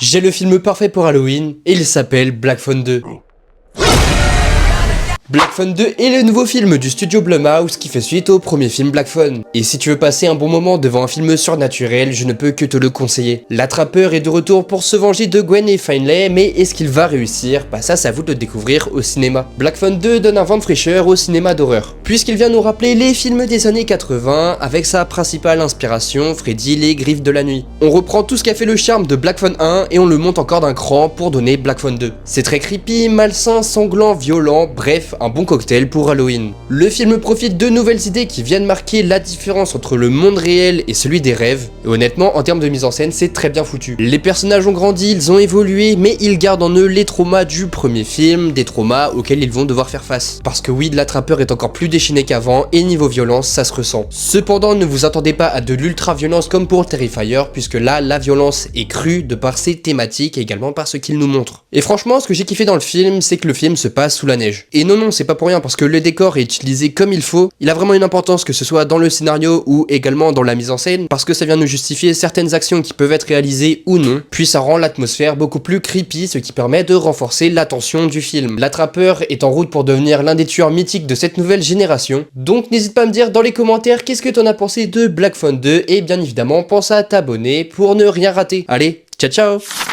J'ai le film parfait pour Halloween, et il s'appelle Black Phone 2. Black Phone 2 est le nouveau film du studio Blumhouse qui fait suite au premier film Black Phone. Et si tu veux passer un bon moment devant un film surnaturel, je ne peux que te le conseiller. L'attrapeur est de retour pour se venger de Gwen et Finlay, mais est-ce qu'il va réussir? Bah ça, c'est à vous de le découvrir au cinéma. Black Phone 2 donne un vent de fraîcheur au cinéma d'horreur, puisqu'il vient nous rappeler les films des années 80 avec sa principale inspiration, Freddy les Griffes de la Nuit. On reprend tout ce qui a fait le charme de Black Phone 1 et on le monte encore d'un cran pour donner Black Phone 2. C'est très creepy, malsain, sanglant, violent, bref, un bon cocktail pour Halloween. Le film profite de nouvelles idées qui viennent marquer la différence entre le monde réel et celui des rêves, et honnêtement en termes de mise en scène c'est très bien foutu. Les personnages ont grandi, ils ont évolué, mais ils gardent en eux les traumas du premier film, des traumas auxquels ils vont devoir faire face. Parce que oui, l'attrapeur est encore plus déchaîné qu'avant, et niveau violence ça se ressent. Cependant ne vous attendez pas à de l'ultra violence comme pour Terrifier, puisque là la violence est crue de par ses thématiques et également par ce qu'il nous montre. Et franchement ce que j'ai kiffé dans le film, c'est que le film se passe sous la neige. Et non c'est pas pour rien parce que le décor est utilisé comme il faut, il a vraiment une importance que ce soit dans le scénario ou également dans la mise en scène, parce que ça vient nous justifier certaines actions qui peuvent être réalisées ou non, puis ça rend l'atmosphère beaucoup plus creepy, ce qui permet de renforcer l'attention du film. L'attrapeur est en route pour devenir l'un des tueurs mythiques de cette nouvelle génération, donc n'hésite pas à me dire dans les commentaires qu'est-ce que t'en as pensé de Black Phone 2, et bien évidemment pense à t'abonner pour ne rien rater. Allez, ciao ciao.